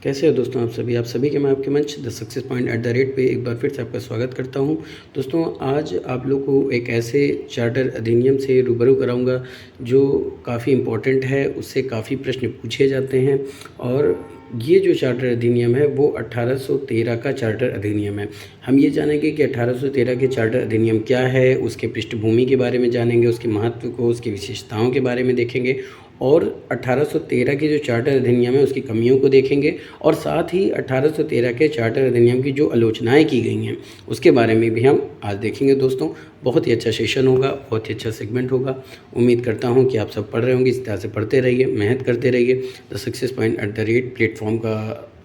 कैसे हो दोस्तों आप सभी के मैं आपके मंच द सक्सेस पॉइंट @ पे एक बार फिर से आपका स्वागत करता हूं। दोस्तों आज आप लोग को एक ऐसे चार्टर अधिनियम से रूबरू कराऊंगा जो काफ़ी इम्पोर्टेंट है, उससे काफ़ी प्रश्न पूछे जाते हैं। और ये जो चार्टर अधिनियम है वो 1813 का चार्टर अधिनियम है। हम ये जानेंगे कि 1813 के चार्टर अधिनियम क्या है, उसके पृष्ठभूमि के बारे में जानेंगे, उसके महत्व को, उसकी विशेषताओं के बारे में देखेंगे और 1813 की जो चार्टर अधिनियम है उसकी कमियों को देखेंगे और साथ ही 1813 के चार्टर अधिनियम की जो आलोचनाएं की गई हैं उसके बारे में भी हम आज देखेंगे। दोस्तों बहुत ही अच्छा सेशन होगा, बहुत ही अच्छा सेगमेंट होगा। उम्मीद करता हूं कि आप सब पढ़ रहे होंगे। इस तरह से पढ़ते रहिए, मेहनत करते रहिए। द सक्सेस पॉइंट @ प्लेटफॉर्म का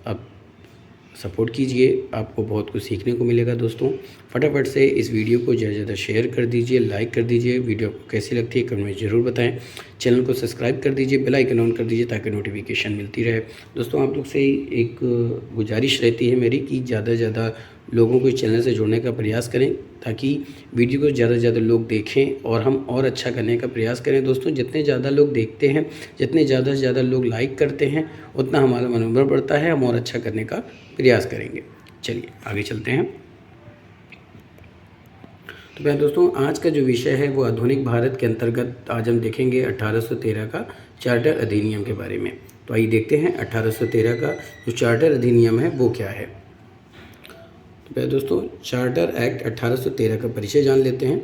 आप सपोर्ट कीजिए, आपको बहुत कुछ सीखने को मिलेगा। दोस्तों फटाफट से इस वीडियो को ज़्यादा से ज़्यादा शेयर कर दीजिए, लाइक कर दीजिए। वीडियो आपको कैसी लगती है कमेंट में ज़रूर बताएं। चैनल को सब्सक्राइब कर दीजिए, बेल आइकन ऑन कर दीजिए ताकि नोटिफिकेशन मिलती रहे। दोस्तों आप लोग से एक गुजारिश रहती है मेरी कि ज़्यादा से ज़्यादा लोगों को इस चैनल से जुड़ने का प्रयास करें ताकि वीडियो को ज़्यादा से ज़्यादा लोग देखें और हम और अच्छा करने का प्रयास करें। दोस्तों जितने ज़्यादा लोग देखते हैं, जितने ज़्यादा से ज़्यादा लोग लाइक करते हैं, उतना हमारा मनोबल बढ़ता है, हम और अच्छा करने का प्रयास करेंगे। चलिए आगे चलते हैं। तो मैं दोस्तों आज का जो विषय है वो आधुनिक भारत के अंतर्गत आज हम देखेंगे 1813 का चार्टर अधिनियम के बारे में। तो आइए देखते हैं 1813 का जो चार्टर अधिनियम है वो क्या है। तो पहले दोस्तों चार्टर एक्ट 1813 का परिचय जान लेते हैं।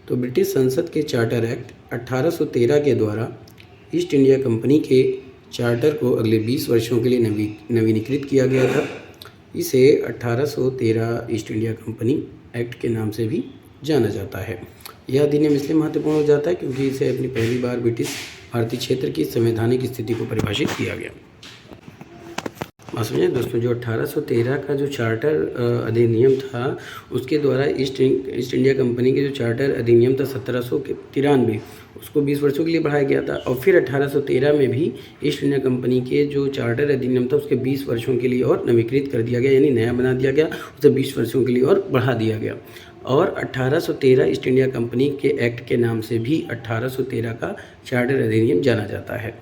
तो ब्रिटिश संसद के चार्टर एक्ट 1813 के द्वारा ईस्ट इंडिया कंपनी के चार्टर को अगले 20 वर्षों के लिए नवीनीकृत किया गया था। इसे 1813 ईस्ट इंडिया कंपनी एक्ट के नाम से भी जाना जाता है। यह अधिनियम इसलिए महत्वपूर्ण हो जाता है क्योंकि इसे अपनी पहली बार ब्रिटिश भारतीय क्षेत्र की संवैधानिक स्थिति को परिभाषित किया गया। बात समझे दोस्तों, जो 1813 का जो चार्टर अधिनियम था उसके द्वारा ईस्ट इंडिया कंपनी के जो चार्टर अधिनियम था 1793 उसको 20 वर्षों के लिए बढ़ाया गया था। और फिर 1813 में भी ईस्ट इंडिया कंपनी के जो चार्टर अधिनियम था उसके 20 वर्षों के लिए और नवीकृत कर दिया गया, यानी नया बना दिया गया, उसे 20 वर्षों के लिए और बढ़ा दिया गया। और 1813 ईस्ट इंडिया कंपनी के एक्ट के नाम से भी 1813 का चार्टर अधिनियम जाना जाता है।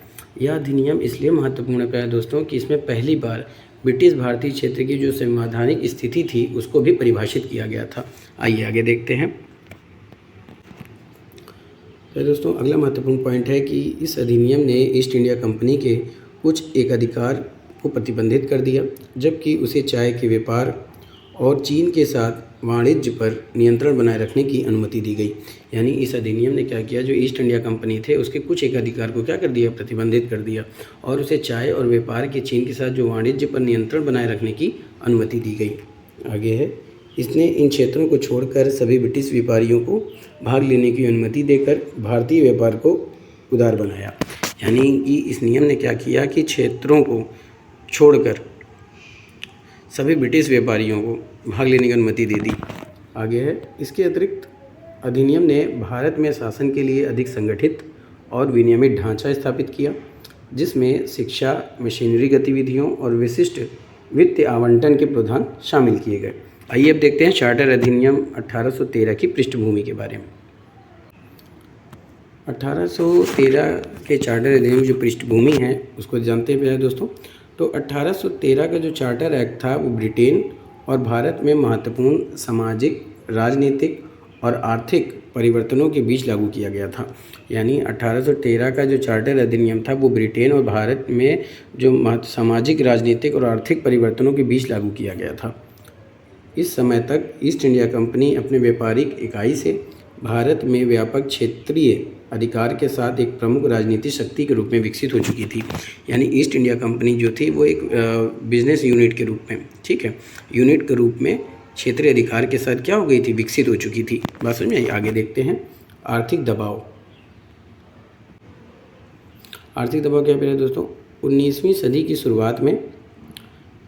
यह अधिनियम इसलिए महत्वपूर्ण है दोस्तों कि इसमें पहली बार ब्रिटिश भारतीय क्षेत्र की जो संवैधानिक स्थिति थी उसको भी परिभाषित किया गया था। आइए आगे देखते हैं। तो दोस्तों अगला महत्वपूर्ण पॉइंट है कि इस अधिनियम ने ईस्ट इंडिया कंपनी के कुछ एकाधिकार को प्रतिबंधित कर दिया, जबकि उसे चाय के व्यापार और चीन के साथ वाणिज्य पर नियंत्रण बनाए रखने की अनुमति दी गई। यानी इस अधिनियम ने क्या किया, जो ईस्ट इंडिया कंपनी थे उसके कुछ एकाधिकार को क्या कर दिया, प्रतिबंधित कर दिया और उसे चाय और व्यापार के चीन के साथ जो वाणिज्य पर नियंत्रण बनाए रखने की अनुमति दी गई। आगे है, इसने इन क्षेत्रों को छोड़कर सभी ब्रिटिश व्यापारियों को भाग लेने की अनुमति देकर भारतीय व्यापार को उदार बनाया। यानी कि इस नियम ने क्या किया कि क्षेत्रों को छोड़कर सभी ब्रिटिश व्यापारियों को भाग लेने की अनुमति दे दी। आगे है, इसके अतिरिक्त अधिनियम ने भारत में शासन के लिए अधिक संगठित और विनियमित ढांचा स्थापित किया, जिसमें शिक्षा, मशीनरी गतिविधियों और विशिष्ट वित्तीय आवंटन के प्रावधान शामिल किए गए। आइए अब देखते हैं चार्टर अधिनियम 1813 की पृष्ठभूमि के बारे में। 1813 के चार्टर अधिनियम जो पृष्ठभूमि है उसको जानते हैं दोस्तों। तो 1813 का जो चार्टर एक्ट था वो ब्रिटेन और भारत में महत्वपूर्ण सामाजिक, राजनीतिक और आर्थिक परिवर्तनों के बीच लागू किया गया था। यानी 1813 का जो चार्टर अधिनियम था वो ब्रिटेन और भारत में जो सामाजिक, राजनीतिक और आर्थिक परिवर्तनों के बीच लागू किया गया था। इस समय तक ईस्ट इंडिया कंपनी अपने व्यापारिक इकाई से भारत में व्यापक क्षेत्रीय अधिकार के साथ एक प्रमुख राजनीतिक शक्ति के रूप में विकसित हो चुकी थी। यानी ईस्ट इंडिया कंपनी जो थी वो एक बिजनेस यूनिट के रूप में, ठीक है, यूनिट के रूप में क्षेत्रीय अधिकार के साथ क्या हो गई थी, विकसित हो चुकी थी। बात समझ में आई। आगे देखते हैं आर्थिक दबाव। आर्थिक दबाव क्या है दोस्तों, 19वीं सदी की शुरुआत में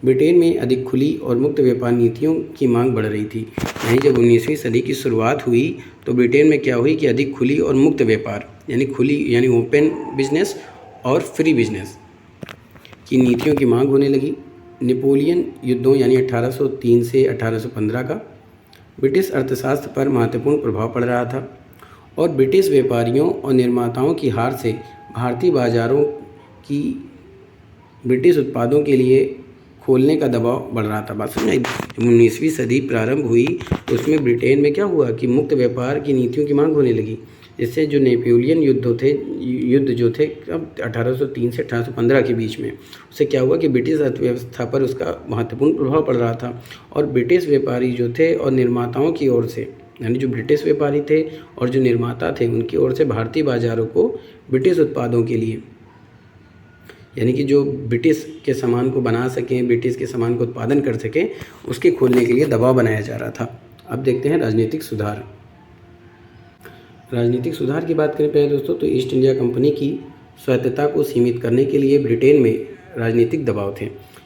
ब्रिटेन में अधिक खुली और मुक्त व्यापार नीतियों की मांग बढ़ रही थी। यानी जब 19वीं सदी की शुरुआत हुई तो ब्रिटेन में क्या हुई कि अधिक खुली और मुक्त व्यापार, यानी खुली यानी ओपन बिजनेस और फ्री बिजनेस की नीतियों की मांग होने लगी। नेपोलियन युद्धों यानी 1803 से 1815 का ब्रिटिश अर्थशास्त्र पर महत्वपूर्ण प्रभाव पड़ रहा था और ब्रिटिश व्यापारियों और निर्माताओं की हार से भारतीय बाजारों की ब्रिटिश उत्पादों के लिए खोलने का दबाव बढ़ रहा था। बात समझ आई। 19वीं सदी प्रारंभ हुई तो उसमें ब्रिटेन में क्या हुआ कि मुक्त व्यापार की नीतियों की मांग होने लगी, जिससे जो नेपोलियन युद्ध जो थे अब 1803 से 1815 के बीच में, उससे क्या हुआ कि ब्रिटिश अर्थव्यवस्था पर उसका महत्वपूर्ण प्रभाव पड़ रहा था। और ब्रिटिश व्यापारी जो थे और निर्माताओं की ओर से, यानी जो ब्रिटिश व्यापारी थे और जो निर्माता थे, उनकी ओर से भारतीय बाज़ारों को ब्रिटिश उत्पादों के लिए, यानी कि जो ब्रिटिश के सामान को बना सकें, ब्रिटिश के सामान को उत्पादन कर सकें, उसके खोलने के लिए दबाव बनाया जा रहा था। अब देखते हैं राजनीतिक सुधार। राजनीतिक सुधार की बात करें पहले दोस्तों, तो ईस्ट इंडिया कंपनी की स्वायत्तता को सीमित करने के लिए ब्रिटेन में राजनीतिक दबाव थे।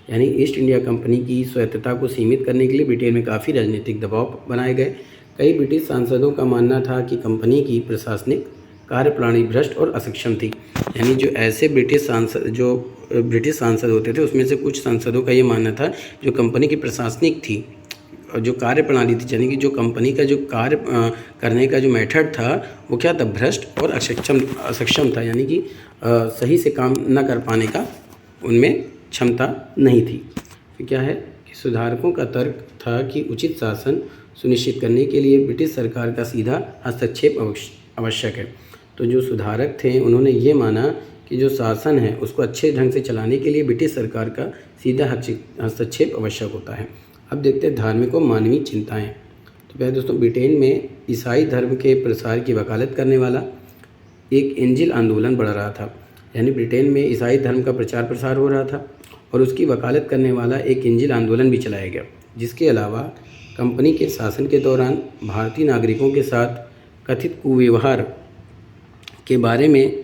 यानी ईस्ट इंडिया कंपनी की स्वायत्तता को सीमित करने के लिए ब्रिटेन में काफ़ी राजनीतिक दबाव बनाए गए। कई ब्रिटिश सांसदों का मानना था कि कंपनी की प्रशासनिक कार्यप्रणाली भ्रष्ट और अक्षम थी। यानी जो ऐसे ब्रिटिश सांसद होते थे, उसमें से कुछ सांसदों का ये मानना था जो कंपनी की प्रशासनिक थी और जो कार्यप्रणाली थी, यानी कि जो कंपनी का जो कार्य करने का जो मेथड था वो क्या था, भ्रष्ट और अक्षम था। यानी कि सही से काम न कर पाने का उनमें क्षमता नहीं थी। फिर क्या है कि सुधारकों का तर्क था कि उचित शासन सुनिश्चित करने के लिए ब्रिटिश सरकार का सीधा हस्तक्षेप आवश्यक है। तो जो सुधारक थे उन्होंने ये माना कि जो शासन है उसको अच्छे ढंग से चलाने के लिए ब्रिटिश सरकार का सीधा हस्तक्षेप आवश्यक होता है। अब देखते हैं धार्मिक और मानवीय चिंताएं। तो पहले दोस्तों, ब्रिटेन में ईसाई धर्म के प्रसार की वकालत करने वाला एक इंजिल आंदोलन बढ़ रहा था। यानी ब्रिटेन में ईसाई धर्म का प्रचार प्रसार हो रहा था और उसकी वकालत करने वाला एक इंजिल आंदोलन भी चलाया गया, जिसके अलावा कंपनी के शासन के दौरान भारतीय नागरिकों के साथ कथित कुव्यवहार के बारे में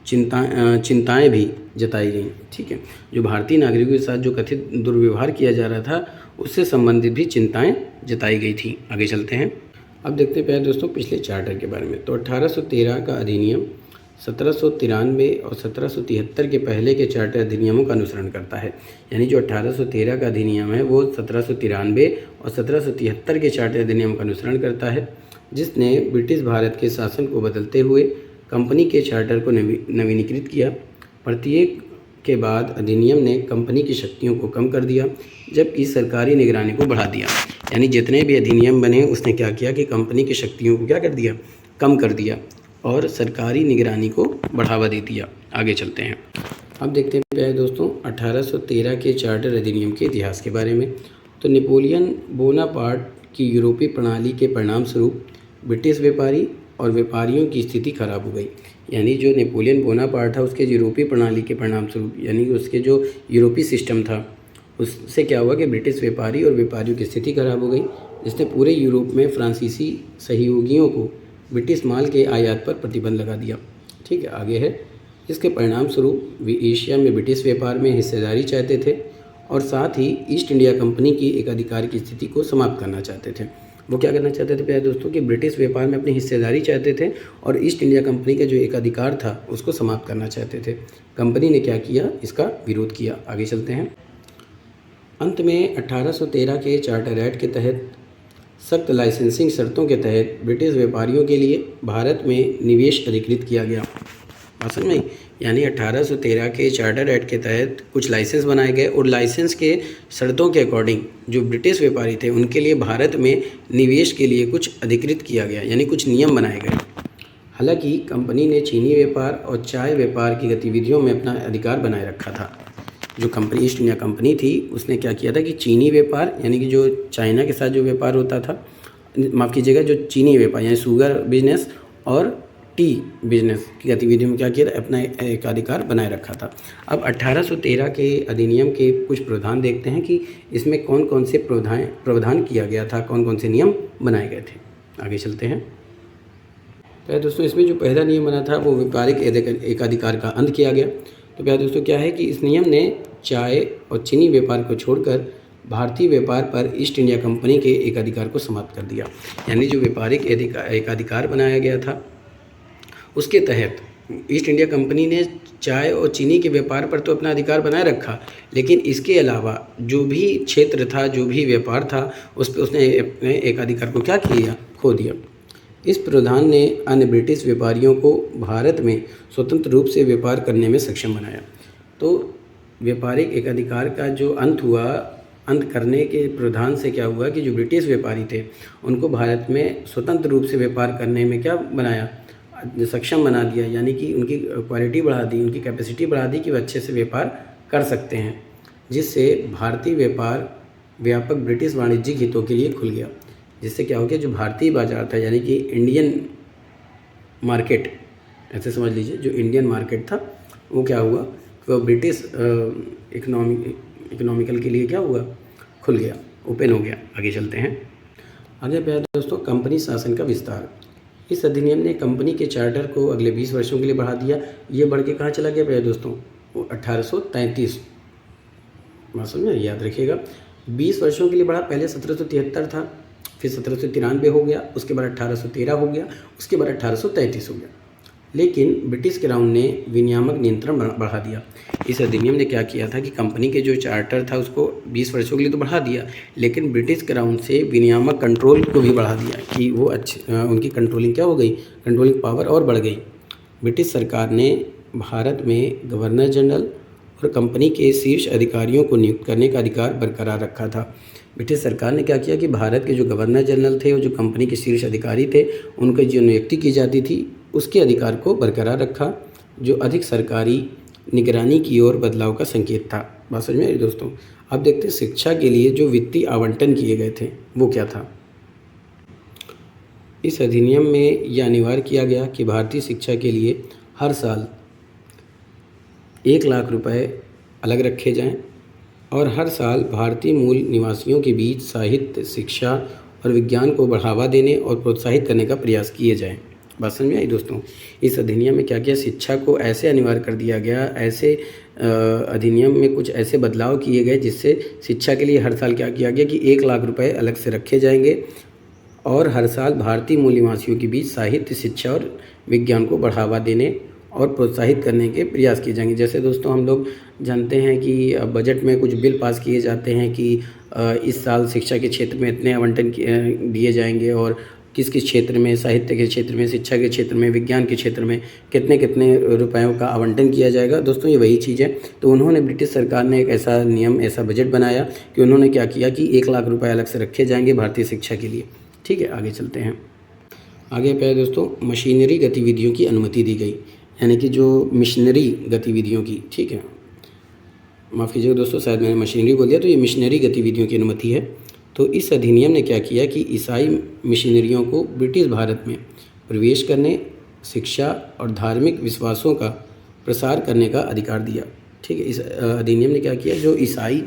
चिंताएं भी जताई गई। ठीक है, जो भारतीय नागरिकों के साथ जो कथित दुर्व्यवहार किया जा रहा था उससे संबंधित भी चिंताएं जताई गई थी। आगे चलते हैं। अब देखते हैं पहले दोस्तों पिछले चार्टर के बारे में। तो 1813 का अधिनियम 1793 और 1773 के पहले के चार्टर अधिनियमों का अनुसरण करता है। यानी जो 1813 का अधिनियम है वो 1793 और 1773 के चार्टर अधिनियम का अनुसरण करता है, जिसने ब्रिटिश भारत के शासन को बदलते हुए कंपनी के चार्टर को नवीनीकृत किया। प्रत्येक के बाद अधिनियम ने कंपनी की शक्तियों को कम कर दिया, जबकि सरकारी निगरानी को बढ़ा दिया। यानी जितने भी अधिनियम बने उसने क्या किया कि कंपनी की शक्तियों को क्या कर दिया, कम कर दिया और सरकारी निगरानी को बढ़ावा दे दिया। आगे चलते हैं। अब देखते हैं प्यारे दोस्तों 1813 के चार्टर अधिनियम के इतिहास के बारे में। तो नेपोलियन बोनापार्ट की यूरोपीय प्रणाली के परिणाम स्वरूप ब्रिटिश व्यापारी और व्यापारियों की स्थिति खराब हो गई। यानी जो नेपोलियन बोनापार्ट था उसके यूरोपीय प्रणाली के परिणाम स्वरूप, यानी उसके जो यूरोपीय सिस्टम था उससे क्या हुआ कि ब्रिटिश व्यापारी और व्यापारियों की स्थिति खराब हो गई, जिसने पूरे यूरोप में फ्रांसीसी सहयोगियों को ब्रिटिश माल के आयात पर प्रतिबंध लगा दिया। ठीक है, आगे है। इसके परिणाम स्वरूप वे एशिया में ब्रिटिश व्यापार में हिस्सेदारी चाहते थे और साथ ही ईस्ट इंडिया कंपनी की एकाधिकार की स्थिति को समाप्त करना चाहते थे। वो क्या करना चाहते थे प्यारे दोस्तों कि ब्रिटिश व्यापार में अपनी हिस्सेदारी चाहते थे और ईस्ट इंडिया कंपनी का जो एकाधिकार था उसको समाप्त करना चाहते थे। कंपनी ने क्या किया, इसका विरोध किया। आगे चलते हैं। अंत में 1813 के चार्टर एक्ट के तहत सख्त लाइसेंसिंग शर्तों के तहत ब्रिटिश व्यापारियों के लिए भारत में निवेश अधिकृत किया गया। असल में यानी 1813 के चार्टर एक्ट के तहत कुछ लाइसेंस बनाए गए और लाइसेंस के शर्तों के अकॉर्डिंग जो ब्रिटिश व्यापारी थे उनके लिए भारत में निवेश के लिए कुछ अधिकृत किया गया, यानी कुछ नियम बनाए गए। हालांकि कंपनी ने चीनी व्यापार और चाय व्यापार की गतिविधियों में अपना अधिकार बनाए रखा था। जो कंपनी ईस्ट इंडिया कंपनी थी उसने क्या किया था कि चीनी व्यापार, यानी कि जो चाइना के साथ जो व्यापार होता था, माफ़ कीजिएगा, जो चीनी व्यापार यानी शुगर बिजनेस और टी बिजनेस की गतिविधियों में क्या किया था, अपना एकाधिकार बनाए रखा था। अब 1813 के अधिनियम के कुछ प्रावधान देखते हैं कि इसमें कौन कौन से प्रावधान किया गया था, कौन कौन से नियम बनाए गए थे। आगे चलते हैं। तो दोस्तों इसमें जो पहला नियम बना था वो व्यापारिक एकाधिकार का अंत किया गया। तो प्यारे दोस्तों क्या है कि इस नियम ने चाय और चीनी व्यापार को छोड़कर भारतीय व्यापार पर ईस्ट इंडिया कंपनी के एकाधिकार को समाप्त कर दिया। यानी जो व्यापारिक एकाधिकार बनाया गया था उसके तहत ईस्ट इंडिया कंपनी ने चाय और चीनी के व्यापार पर तो अपना अधिकार बनाए रखा, लेकिन इसके अलावा जो भी क्षेत्र था, जो भी व्यापार था, उस पर उसने अपने एकाधिकार को क्या किया, खो दिया। इस प्रावधान ने अन्य ब्रिटिश व्यापारियों को भारत में स्वतंत्र रूप से व्यापार करने में सक्षम बनाया। तो व्यापारिक एक अधिकार का जो अंत करने के प्रावधान से क्या हुआ कि जो ब्रिटिश व्यापारी थे उनको भारत में स्वतंत्र रूप से व्यापार करने में क्या बनाया, सक्षम बना दिया, यानी कि उनकी क्वालिटी बढ़ा दी, उनकी कैपेसिटी बढ़ा दी कि वो अच्छे से व्यापार कर सकते हैं, जिससे भारतीय व्यापार व्यापक ब्रिटिश वाणिज्यिक हितों के लिए खुल गया। जिससे क्या हो गया, जो भारतीय बाजार था यानी कि इंडियन मार्केट, ऐसे समझ लीजिए, जो इंडियन मार्केट था वो क्या हुआ, वो ब्रिटिश इकोनॉमिकल के लिए क्या हुआ, खुल गया, ओपन हो गया। आगे चलते हैं। आगे प्यारे दोस्तों, कंपनी शासन का विस्तार। इस अधिनियम ने कंपनी के चार्टर को अगले 20 वर्षों के लिए बढ़ा दिया। ये बढ़ के कहाँ चला गया प्यारे दोस्तों, वो 1833, बात समझ में याद रखिएगा, 20 वर्षों के लिए बढ़ा। पहले 1773 था, फिर 1793 हो गया, उसके बाद 1813 हो गया, उसके बाद 1833 हो गया। लेकिन ब्रिटिश क्राउन ने विनियामक नियंत्रण बढ़ा दिया। इस अधिनियम ने क्या किया था कि कंपनी के जो चार्टर था उसको 20 वर्षों के लिए तो बढ़ा दिया, लेकिन ब्रिटिश क्राउन से विनियामक कंट्रोल को भी बढ़ा दिया कि वो उनकी कंट्रोलिंग क्या हो गई, कंट्रोलिंग पावर और बढ़ गई। ब्रिटिश सरकार ने भारत में गवर्नर जनरल और कंपनी के शीर्ष अधिकारियों को नियुक्त करने का अधिकार बरकरार रखा था। ब्रिटिश सरकार ने क्या किया कि भारत के जो गवर्नर जनरल थे और जो कंपनी के शीर्ष अधिकारी थे उनकी जो नियुक्ति की जाती थी उसके अधिकार को बरकरार रखा, जो अधिक सरकारी निगरानी की ओर बदलाव का संकेत था। बात समझ में आई दोस्तों। अब देखते हैं शिक्षा के लिए जो वित्तीय आवंटन किए गए थे वो क्या था। इस अधिनियम में यह अनिवार्य किया गया कि भारतीय शिक्षा के लिए हर साल 1 लाख रुपए अलग रखे जाएं और हर साल भारतीय मूल निवासियों के बीच साहित्य, शिक्षा और विज्ञान को बढ़ावा देने और प्रोत्साहित करने का प्रयास किए जाएं। बात समझ में आई दोस्तों। इस अधिनियम में क्या किया, शिक्षा को ऐसे अनिवार्य कर दिया गया, ऐसे अधिनियम में कुछ ऐसे बदलाव किए गए जिससे शिक्षा के लिए हर साल क्या किया गया कि 1 लाख रुपए अलग से रखे जाएंगे और हर साल भारतीय मूल निवासियों के बीच साहित्य, शिक्षा और विज्ञान को बढ़ावा देने और प्रोत्साहित करने के प्रयास किए जाएंगे। जैसे दोस्तों हम लोग जानते हैं कि बजट में कुछ बिल पास किए जाते हैं कि इस साल शिक्षा के क्षेत्र में इतने आवंटन दिए जाएंगे और किस किस क्षेत्र में, साहित्य के क्षेत्र में, शिक्षा के क्षेत्र में, विज्ञान के क्षेत्र में कितने कितने रुपयों का आवंटन किया जाएगा। दोस्तों ये वही चीज़ है। तो उन्होंने, ब्रिटिश सरकार ने एक ऐसा नियम, ऐसा बजट बनाया कि उन्होंने क्या किया कि 1 लाख रुपये अलग से रखे जाएंगे भारतीय शिक्षा के लिए। ठीक है, आगे चलते हैं। आगे पे दोस्तों मशीनरी गतिविधियों की अनुमति दी गई, यानी कि जो मिशनरी गतिविधियों की, ठीक है, माफ़ कीजिएगा दोस्तों, शायद मैंने मशीनरी बोल दिया, तो ये मिशनरी गतिविधियों की अनुमति है। तो इस अधिनियम ने क्या किया कि ईसाई मिशनरियों को ब्रिटिश भारत में प्रवेश करने, शिक्षा और धार्मिक विश्वासों का प्रसार करने का अधिकार दिया। ठीक है, इस अधिनियम ने क्या किया, जो ईसाई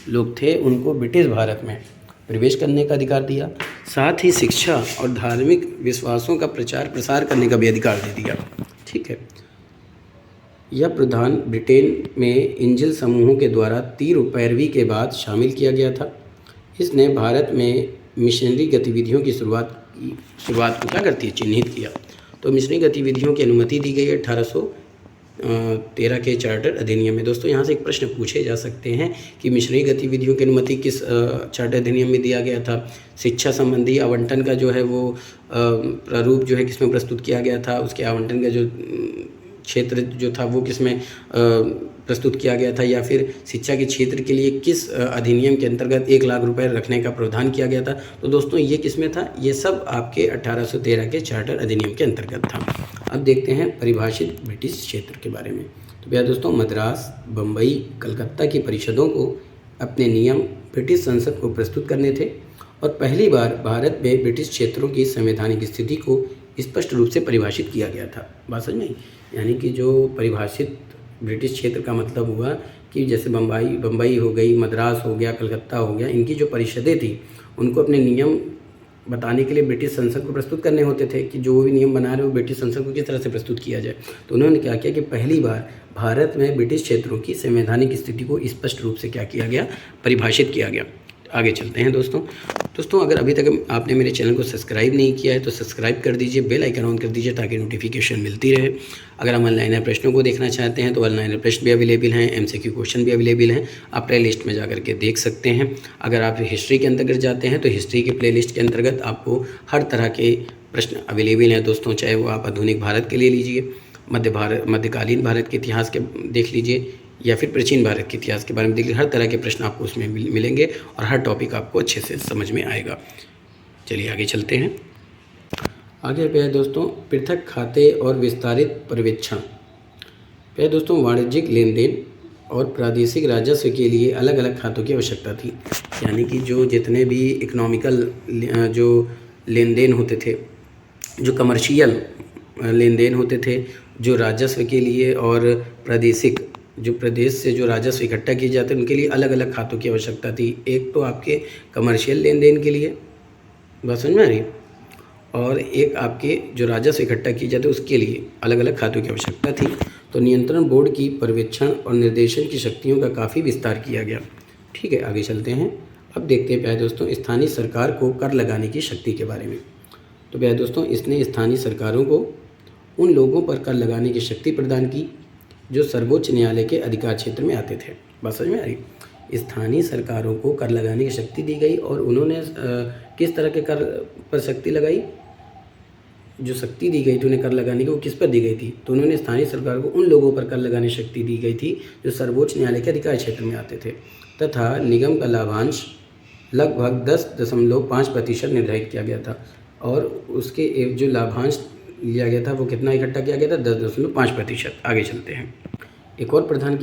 लोग थे उनको ब्रिटिश भारत में प्रवेश करने का अधिकार दिया, साथ ही शिक्षा और धार्मिक विश्वासों का प्रचार प्रसार करने का भी अधिकार दे दिया। ठीक है, यह प्रावधान ब्रिटेन में इंजिल समूहों के द्वारा 13वीं के बाद शामिल किया गया था। इसने भारत में मिशनरी गतिविधियों की शुरुआत को क्या करती है, चिन्हित किया। तो मिशनरी गतिविधियों की अनुमति दी गई है 1813 के चार्टर अधिनियम में। दोस्तों यहाँ से एक प्रश्न पूछे जा सकते हैं कि मिशनरी गतिविधियों की अनुमति किस चार्टर अधिनियम में दिया गया था। शिक्षा संबंधी आवंटन का जो है वो प्रारूप जो है किसमें प्रस्तुत किया गया था, उसके आवंटन का जो क्षेत्र जो था वो किसमें प्रस्तुत किया गया था, या फिर शिक्षा के क्षेत्र के लिए किस अधिनियम के अंतर्गत 1 लाख रुपए रखने का प्रावधान किया गया था। तो दोस्तों ये किसमें था, ये सब आपके 1813 के चार्टर अधिनियम के अंतर्गत था। अब देखते हैं परिभाषित ब्रिटिश क्षेत्र के बारे में। तो भैया दोस्तों, मद्रास, बम्बई, कलकत्ता की परिषदों को अपने नियम ब्रिटिश संसद को प्रस्तुत करने थे और पहली बार भारत में ब्रिटिश क्षेत्रों की संवैधानिक स्थिति को स्पष्ट रूप से परिभाषित किया गया था। बात समझ में आई, यानी कि जो परिभाषित ब्रिटिश क्षेत्र का मतलब हुआ कि जैसे बम्बई हो गई, मद्रास हो गया, कलकत्ता हो गया, इनकी जो परिषदें थी उनको अपने नियम बताने के लिए ब्रिटिश संसद को प्रस्तुत करने होते थे कि जो भी नियम बना रहे हो ब्रिटिश संसद को किस तरह से प्रस्तुत किया जाए। तो उन्होंने क्या किया कि पहली बार भारत में ब्रिटिश क्षेत्रों की संवैधानिक स्थिति को स्पष्ट रूप से क्या किया गया, परिभाषित किया गया। आगे चलते हैं दोस्तों। अगर अभी तक आपने मेरे चैनल को सब्सक्राइब नहीं किया है तो सब्सक्राइब कर दीजिए, बेल आइकन ऑन कर दीजिए ताकि नोटिफिकेशन मिलती रहे। अगर हम ऑनलाइन प्रश्नों को देखना चाहते हैं तो ऑनलाइन प्रश्न भी अवेलेबल हैं, MCQ क्वेश्चन भी अवेलेबल हैं, आप प्ले लिस्ट में जा करके देख सकते हैं। अगर आप हिस्ट्री के अंतर्गत जाते हैं तो हिस्ट्री के प्ले लिस्ट के अंतर्गत आपको हर तरह के प्रश्न अवेलेबल हैं दोस्तों, चाहे वो आप आधुनिक भारत के लिए लीजिए, मध्यकालीन भारत के इतिहास के देख लीजिए, या फिर प्राचीन भारत के इतिहास के बारे में देख लीजिए। हर तरह के प्रश्न आपको उसमें मिलेंगे और हर टॉपिक आपको अच्छे से समझ में आएगा। चलिए आगे चलते हैं। आगे प्यारे दोस्तों, पृथक खाते और विस्तारित पर्यवेक्षण। प्यारे दोस्तों, वाणिज्यिक लेन देन और प्रादेशिक राजस्व के लिए अलग अलग खातों की आवश्यकता थी। यानी कि जो जितने भी इकोनॉमिकल जो लेन देन होते थे, जो कमर्शियल लेन देन होते थे, जो राजस्व के लिए और प्रादेशिक जो प्रदेश से जो राजस्व इकट्ठा किए जाते हैं उनके लिए अलग अलग खातों की आवश्यकता थी। एक तो आपके कमर्शियल लेन देन के लिए, बात समझ में आ रही, और एक आपके जो राजस्व इकट्ठा किए जाते उसके लिए अलग अलग खातों की आवश्यकता थी। तो नियंत्रण बोर्ड की पर्यवेक्षण और निर्देशन की शक्तियों का काफ़ी विस्तार किया गया। ठीक है, आगे चलते हैं। अब देखते हैं प्यारे दोस्तों स्थानीय सरकार को कर लगाने की शक्ति के बारे में। तो प्यारे दोस्तों, इसने स्थानीय सरकारों को उन लोगों पर कर लगाने की शक्ति प्रदान की जो सर्वोच्च न्यायालय के अधिकार क्षेत्र में आते थे। बात समझ में आ रही। स्थानीय सरकारों को कर लगाने की शक्ति दी गई और उन्होंने किस तरह के कर पर शक्ति लगाई, जो शक्ति दी गई थी उन्हें कर लगाने की, वो किस पर दी गई थी, तो उन्होंने स्थानीय सरकार को उन लोगों पर कर लगाने की शक्ति दी गई थी जो सर्वोच्च न्यायालय के अधिकार क्षेत्र में आते थे, तथा निगम का लाभांश लगभग 10.5% निर्धारित किया गया था। और उसके एक जो लाभांश लिया गया था वो कितना इकट्ठा किया गया था, 10.5%। आगे चलते हैं। एक और प्रावधान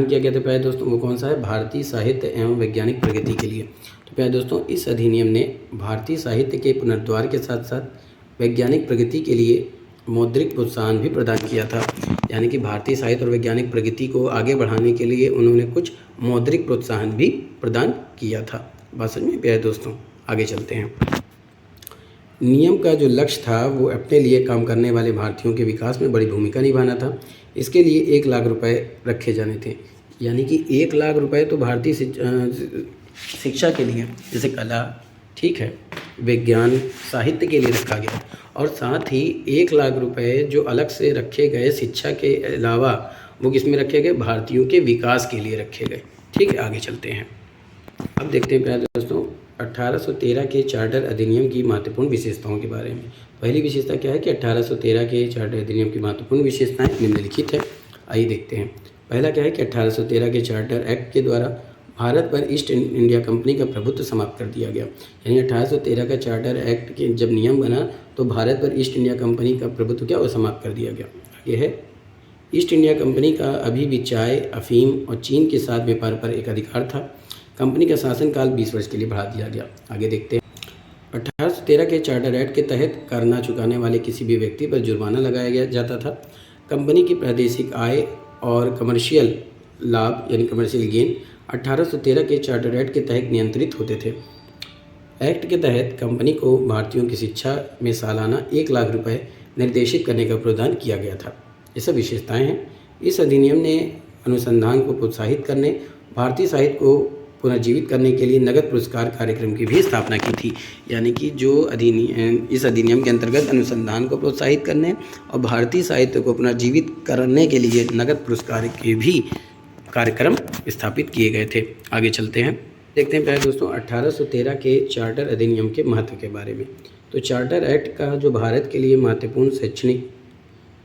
किया गया था प्यारे दोस्तों, वो कौन सा है, भारतीय साहित्य एवं वैज्ञानिक प्रगति के लिए। तो प्यारे दोस्तों, इस अधिनियम ने भारतीय साहित्य के पुनरुद्धार के साथ साथ वैज्ञानिक प्रगति के लिए मौद्रिक प्रोत्साहन भी प्रदान किया था। यानी कि भारतीय साहित्य और वैज्ञानिक प्रगति को आगे बढ़ाने के लिए उन्होंने कुछ मौद्रिक प्रोत्साहन भी प्रदान किया था। बात समझ में प्यारे दोस्तों, आगे चलते हैं। नियम का जो लक्ष्य था वो अपने लिए काम करने वाले भारतीयों के विकास में बड़ी भूमिका निभाना था। इसके लिए 1 लाख रुपए रखे जाने थे। यानी कि 1 लाख रुपए तो भारतीय शिक्षा के लिए, जैसे कला, ठीक है, विज्ञान, साहित्य के लिए रखा गया, और साथ ही 1 लाख रुपए जो अलग से रखे गए शिक्षा के अलावा वो किस में रखे गए, भारतीयों के विकास के लिए रखे गए। ठीक है, आगे चलते हैं। अब देखते हैं प्यारे दोस्तों 1813 के चार्टर अधिनियम की महत्वपूर्ण विशेषताओं के बारे में। पहली विशेषता क्या है कि 1813 के चार्टर अधिनियम की महत्वपूर्ण विशेषताएं निम्नलिखित है। आइए देखते हैं। पहला क्या है कि 1813 के चार्टर एक्ट के द्वारा भारत पर ईस्ट इंडिया कंपनी का प्रभुत्व समाप्त कर दिया गया। यानी 1813 का चार्टर एक्ट के जब नियम बना तो भारत पर ईस्ट इंडिया कंपनी का प्रभुत्व क्या वो समाप्त कर दिया गया। आगे है, ईस्ट इंडिया कंपनी का अभी भी चाय, अफीम और चीन के साथ व्यापार पर एक अधिकार था। कंपनी का शासनकाल 20 वर्ष के लिए बढ़ा दिया गया। आगे देखते हैं। 1813 के चार्टर एक्ट के तहत कर ना चुकाने वाले किसी भी व्यक्ति पर जुर्माना लगाया जाता था। कंपनी की प्रादेशिक आय और कमर्शियल लाभ यानी कमर्शियल गेन 1813 के चार्टर एक्ट के तहत नियंत्रित होते थे। एक्ट के तहत कंपनी को भारतीयों की शिक्षा में सालाना 1 लाख रुपए निर्देशित करने का प्रावधान किया गया था। ये सब विशेषताएँ हैं। इस अधिनियम ने अनुसंधान को प्रोत्साहित करने, भारतीय साहित्य को पुनर्जीवित करने के लिए नगद पुरस्कार कार्यक्रम की भी स्थापना की थी। यानी कि जो इस अधिनियम के अंतर्गत अनुसंधान को प्रोत्साहित करने और भारतीय साहित्य को पुनर्जीवित करने के लिए नगद पुरस्कार के भी कार्यक्रम स्थापित किए गए थे। आगे चलते हैं, देखते हैं प्यारे दोस्तों 1813 के चार्टर अधिनियम के महत्व के बारे में। तो चार्टर एक्ट का जो भारत के लिए महत्वपूर्ण शैक्षणिक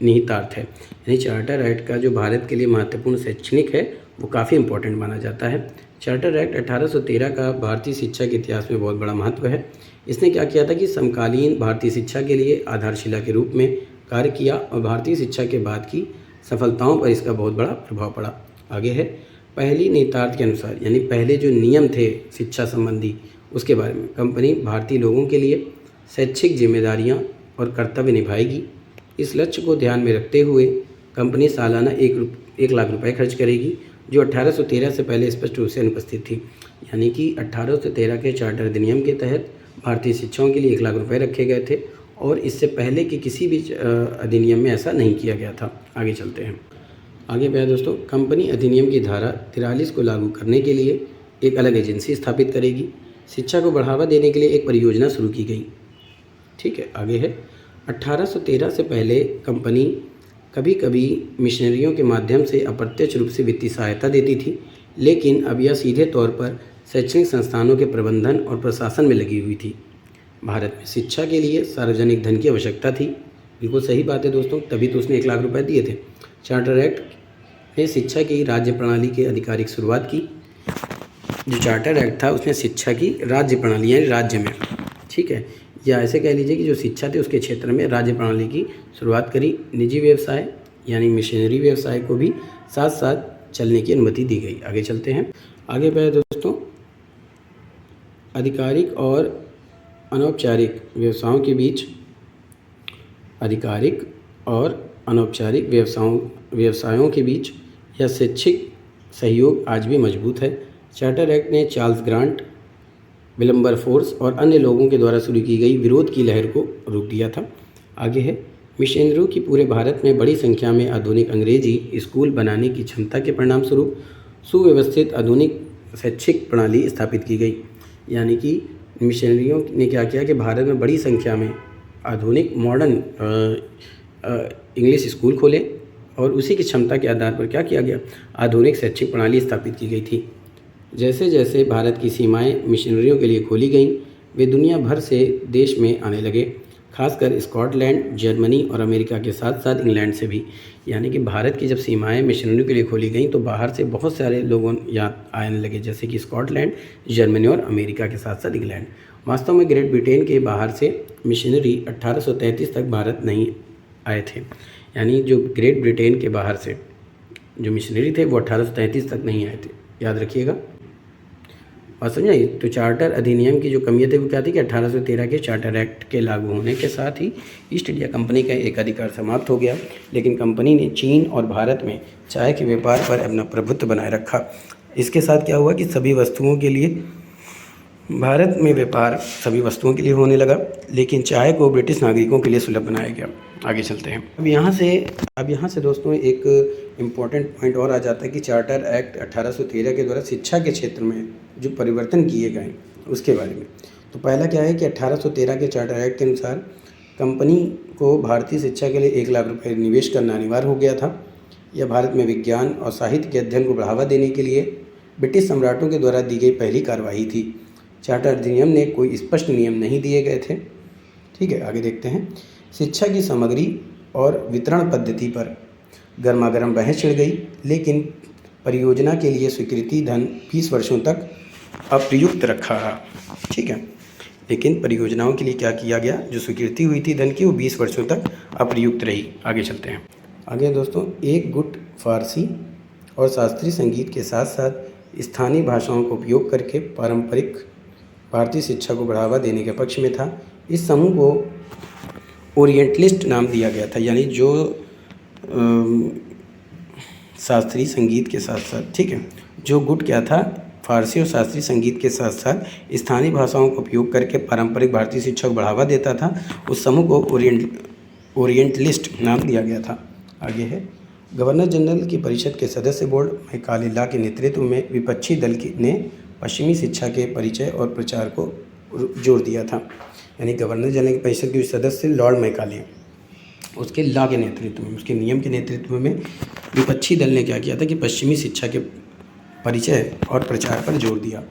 निहितार्थ है, यानी चार्टर एक्ट का जो भारत के लिए महत्वपूर्ण शैक्षणिक है वो काफ़ी इंपॉर्टेंट माना जाता है। चार्टर एक्ट 1813 का भारतीय शिक्षा के इतिहास में बहुत बड़ा महत्व है। इसने क्या किया था कि समकालीन भारतीय शिक्षा के लिए आधारशिला के रूप में कार्य किया और भारतीय शिक्षा के बाद की सफलताओं पर इसका बहुत बड़ा प्रभाव पड़ा। आगे है, पहली निहितार्थ के अनुसार, यानी पहले जो नियम थे शिक्षा संबंधी उसके बारे में, कंपनी भारतीय लोगों के लिए शैक्षिक जिम्मेदारियां और कर्तव्य निभाएगी। इस लक्ष्य को ध्यान में रखते हुए कंपनी सालाना 1 लाख रुपए खर्च करेगी, जो 1813 से पहले स्पष्ट रूप से अनुपस्थित थी। यानी कि 1813 के चार्टर अधिनियम के तहत भारतीय शिक्षाओं के लिए 1 लाख रुपए रखे गए थे और इससे पहले के किसी भी अधिनियम में ऐसा नहीं किया गया था। आगे चलते हैं। आगे प्यारे दोस्तों, कंपनी अधिनियम की धारा 43 को लागू करने के लिए एक अलग एजेंसी स्थापित करेगी। शिक्षा को बढ़ावा देने के लिए एक परियोजना शुरू की गई। ठीक है, आगे है, 1813 से पहले कंपनी कभी कभी मिशनरियों के माध्यम से अप्रत्यक्ष रूप से वित्तीय सहायता देती थी, लेकिन अब यह सीधे तौर पर शैक्षणिक संस्थानों के प्रबंधन और प्रशासन में लगी हुई थी। भारत में शिक्षा के लिए सार्वजनिक धन की आवश्यकता थी। बिल्कुल सही बात है दोस्तों, तभी तो उसने 1 लाख रुपए दिए थे। चार्टर एक्ट ने शिक्षा की राज्य प्रणाली की आधिकारिक शुरुआत की। जो चार्टर एक्ट था उसने शिक्षा की राज्य प्रणाली यानी राज्य में, ठीक है, या ऐसे कह लीजिए कि जो शिक्षा थी उसके क्षेत्र में राज्य प्रणाली की शुरुआत करी। निजी व्यवसाय यानी मिशनरी व्यवसाय को भी साथ साथ चलने की अनुमति दी गई। आगे चलते हैं। आगे बढ़े दोस्तों, आधिकारिक और अनौपचारिक व्यवसायों के बीच, आधिकारिक और अनौपचारिक व्यवसायों के बीच यह शैक्षिक सहयोग आज भी मजबूत है। चार्टर एक्ट ने चार्ल्स ग्रांट, विल्बरफोर्स और अन्य लोगों के द्वारा शुरू की गई विरोध की लहर को रोक दिया था। आगे है, मिशनरियों की पूरे भारत में बड़ी संख्या में आधुनिक अंग्रेजी स्कूल बनाने की क्षमता के परिणामस्वरूप सुव्यवस्थित आधुनिक शैक्षिक प्रणाली स्थापित की गई। यानी कि मिशनरियों ने क्या किया कि भारत में बड़ी संख्या में आधुनिक मॉडर्न इंग्लिश स्कूल खोले और उसी की क्षमता के आधार पर क्या किया गया, आधुनिक शैक्षिक प्रणाली स्थापित की गई थी। जैसे जैसे भारत की सीमाएं मिशनरियों के लिए खोली गईं, वे दुनिया भर से देश में आने लगे, खासकर स्कॉटलैंड, जर्मनी और अमेरिका के साथ साथ इंग्लैंड से भी। यानी कि भारत की जब सीमाएं मिशनरियों के लिए खोली गईं तो बाहर से बहुत सारे लोगों यहाँ आने लगे, जैसे कि स्कॉटलैंड, जर्मनी और अमेरिका के साथ साथ इंग्लैंड। वास्तव में ग्रेट ब्रिटेन के बाहर से मिशनरी 1833 तक भारत नहीं आए थे। यानी जो ग्रेट ब्रिटेन के बाहर से जो मिशनरी थे वो 1833 तक नहीं आए थे, याद रखिएगा। और समझाइए, तो चार्टर अधिनियम की जो कमियाँ थी वो क्या थी कि 1813 के चार्टर एक्ट के लागू होने के साथ ही ईस्ट इंडिया कंपनी का एक अधिकार समाप्त हो गया, लेकिन कंपनी ने चीन और भारत में चाय के व्यापार पर अपना प्रभुत्व बनाए रखा। इसके साथ क्या हुआ कि सभी वस्तुओं के लिए भारत में व्यापार सभी वस्तुओं के लिए होने लगा, लेकिन चाय को ब्रिटिश नागरिकों के लिए सुलभ बनाया गया। आगे चलते हैं। अब यहाँ से दोस्तों एक इम्पॉर्टेंट पॉइंट और आ जाता है कि चार्टर एक्ट 1813 के द्वारा शिक्षा के क्षेत्र में जो परिवर्तन किए गए उसके बारे में। तो पहला क्या है कि 1813 के चार्टर एक्ट के अनुसार कंपनी को भारतीय शिक्षा के लिए 1 लाख रुपये निवेश करना अनिवार्य हो गया था। यह भारत में विज्ञान और साहित्य के अध्ययन को बढ़ावा देने के लिए ब्रिटिश सम्राटों के द्वारा दी गई पहली कार्यवाही थी। चार्टर अधिनियम ने कोई स्पष्ट नियम नहीं दिए गए थे। ठीक है, आगे देखते हैं। शिक्षा की सामग्री और वितरण पद्धति पर गर्मागर्म बहस छिड़ गई, लेकिन परियोजना के लिए स्वीकृति धन 20 वर्षों तक अप्रयुक्त रखा रहा। ठीक है, लेकिन परियोजनाओं के लिए क्या किया गया, जो स्वीकृति हुई थी धन की वो 20 वर्षों तक अप्रयुक्त रही। आगे चलते हैं। आगे दोस्तों, एक गुट फारसी और शास्त्रीय संगीत के साथ साथ स्थानीय भाषाओं का उपयोग करके पारंपरिक भारतीय शिक्षा को बढ़ावा देने के पक्ष में था। इस समूह को ओरिएंटलिस्ट नाम दिया गया था, यानी जो शास्त्रीय संगीत के साथ साथ, ठीक है, जो गुट क्या था, फारसी और शास्त्रीय संगीत के साथ साथ स्थानीय भाषाओं का उपयोग करके पारंपरिक भारतीय शिक्षा को बढ़ावा देता था, उस समूह को ओरिएंटलिस्ट नाम दिया गया था। आगे है, गवर्नर जनरल की परिषद के सदस्य बोर्ड मैकाले लॉ के नेतृत्व में विपक्षी दल ने पश्चिमी शिक्षा के परिचय और प्रचार को जोर दिया था। यानी गवर्नर जनरल की परिषद के सदस्य लॉर्ड मैकाले, उसके लॉ के नेतृत्व में, उसके नियम के नेतृत्व में विपक्षी दल ने क्या किया था कि पश्चिमी शिक्षा के परिचय और प्रचार पर जोर दिया।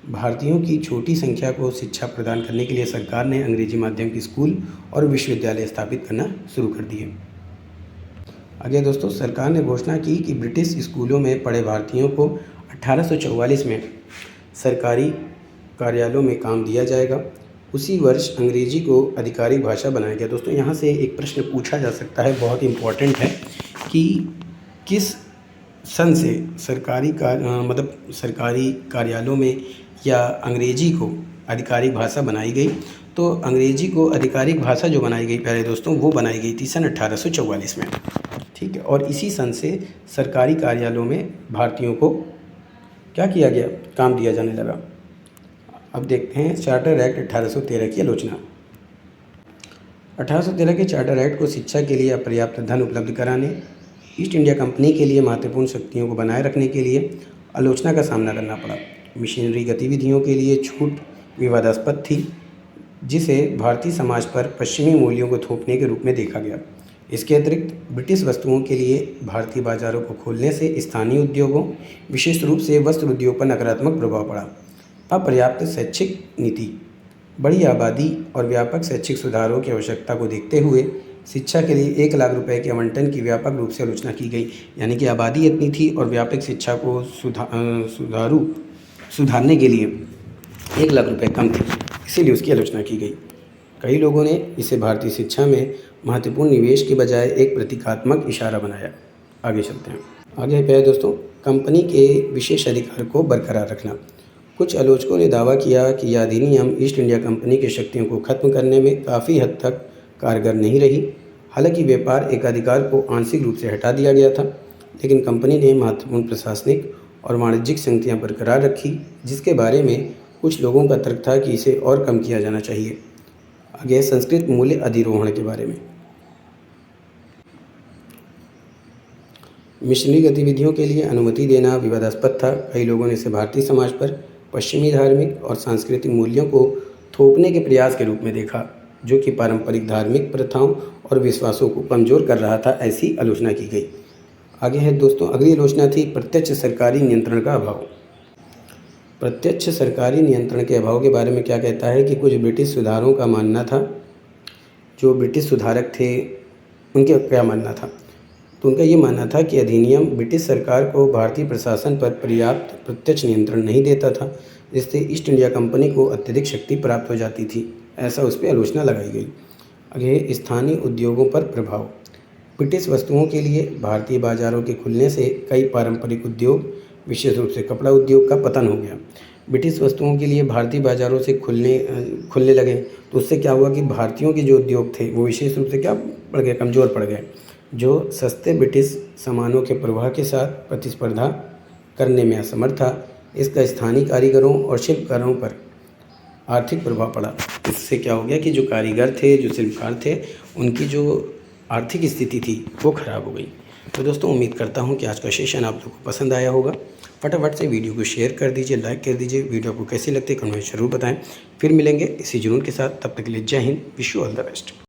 भारतीयों की छोटी संख्या को शिक्षा प्रदान करने के लिए सरकार ने अंग्रेजी माध्यम के स्कूल और विश्वविद्यालय स्थापित करना शुरू कर दिए। आगे दोस्तों, सरकार ने घोषणा की कि ब्रिटिश स्कूलों में पढ़े भारतीयों को 1844 में सरकारी कार्यालयों में काम दिया जाएगा। उसी वर्ष अंग्रेजी को आधिकारिक भाषा बनाया गया। दोस्तों, यहाँ से एक प्रश्न पूछा जा सकता है, बहुत इम्पोर्टेंट है, कि किस सन से सरकारी कार्यालयों में या अंग्रेजी को आधिकारिक भाषा बनाई गई। तो अंग्रेजी को आधिकारिक भाषा जो बनाई गई प्यारे दोस्तों, वो बनाई गई थी सन 1844 में। ठीक है, और इसी सन से सरकारी कार्यालयों में भारतीयों को क्या किया गया, काम दिया जाने लगा। अब देखते हैं चार्टर एक्ट 1813 की आलोचना। 1813 के चार्टर एक्ट को शिक्षा के लिए अपर्याप्त धन उपलब्ध कराने, ईस्ट इंडिया कंपनी के लिए महत्वपूर्ण शक्तियों को बनाए रखने के लिए आलोचना का सामना करना पड़ा। मिशनरी गतिविधियों के लिए छूट विवादास्पद थी, जिसे भारतीय समाज पर पश्चिमी मूल्यों को थोपने के रूप में देखा गया। इसके अतिरिक्त ब्रिटिश वस्तुओं के लिए भारतीय बाजारों को खोलने से स्थानीय उद्योगों, विशेष रूप से वस्त्र उद्योग पर नकारात्मक प्रभाव पड़ा। अपर्याप्त शैक्षिक नीति, बड़ी आबादी और व्यापक शैक्षिक सुधारों की आवश्यकता को देखते हुए शिक्षा के लिए 1 लाख रुपए के आवंटन की व्यापक रूप से आलोचना की गई। यानी कि आबादी इतनी थी और व्यापक शिक्षा को सुधारने के लिए 1 लाख रुपए कम थे, इसीलिए उसकी आलोचना की गई। कई लोगों ने इसे भारतीय शिक्षा में महत्वपूर्ण निवेश के बजाय एक प्रतीकात्मक इशारा बनाया। आगे चलते हैं। आगे क्या है दोस्तों, कंपनी के विशेष अधिकार को बरकरार रखना। कुछ आलोचकों ने दावा किया कि यह अधिनियम ईस्ट इंडिया कंपनी की शक्तियों को खत्म करने में काफ़ी हद तक कारगर नहीं रही। हालांकि व्यापार एकाधिकार को आंशिक रूप से हटा दिया गया था, लेकिन कंपनी ने महत्वपूर्ण प्रशासनिक और वाणिज्यिक संगतियाँ बरकरार रखी, जिसके बारे में कुछ लोगों का तर्क था कि इसे और कम किया जाना चाहिए। आगे संस्कृत मूल्य अधिरोहण के बारे में। मिशनरी गतिविधियों के लिए अनुमति देना विवादास्पद था। कई लोगों ने इसे भारतीय समाज पर पश्चिमी धार्मिक और सांस्कृतिक मूल्यों को थोपने के प्रयास के रूप में देखा, जो कि पारंपरिक धार्मिक प्रथाओं और विश्वासों को कमज़ोर कर रहा था। ऐसी आलोचना की गई। आगे है दोस्तों, अगली आलोचना थी प्रत्यक्ष सरकारी नियंत्रण का अभाव। प्रत्यक्ष सरकारी नियंत्रण के अभाव के बारे में क्या कहता है कि कुछ ब्रिटिश सुधारों का मानना था, जो ब्रिटिश सुधारक थे उनके क्या मानना था, तो उनका ये मानना था कि अधिनियम ब्रिटिश सरकार को भारतीय प्रशासन पर पर्याप्त प्रत्यक्ष नियंत्रण नहीं देता था, जिससे ईस्ट इंडिया कंपनी को अत्यधिक शक्ति प्राप्त हो जाती थी। ऐसा उस पर आलोचना लगाई गई। आगे स्थानीय उद्योगों पर प्रभाव। ब्रिटिश वस्तुओं के लिए भारतीय बाज़ारों के खुलने से कई पारंपरिक उद्योग, विशेष रूप से कपड़ा उद्योग का पतन हो गया। ब्रिटिश वस्तुओं के लिए भारतीय बाज़ारों से खुलने लगे, तो उससे क्या हुआ कि भारतीयों के जो उद्योग थे वो विशेष रूप से क्या पड़ गए, कमज़ोर पड़ गए। जो सस्ते ब्रिटिश सामानों के प्रवाह के साथ प्रतिस्पर्धा करने में असमर्थ था, इसका स्थानीय कारीगरों और शिल्पकारों पर आर्थिक प्रभाव पड़ा। इससे क्या हो गया कि जो कारीगर थे, जो शिल्पकार थे, उनकी जो आर्थिक स्थिति थी वो ख़राब हो गई। तो दोस्तों, उम्मीद करता हूँ कि आज का सेशन आप लोगों को पसंद आया होगा। फटाफट से वीडियो को शेयर कर दीजिए, लाइक कर दीजिए। वीडियो को कैसी लगती है कमेंट जरूर बताएं। फिर मिलेंगे इसी जुनून के साथ। तब तक के लिए जय Hind, wish you all the best.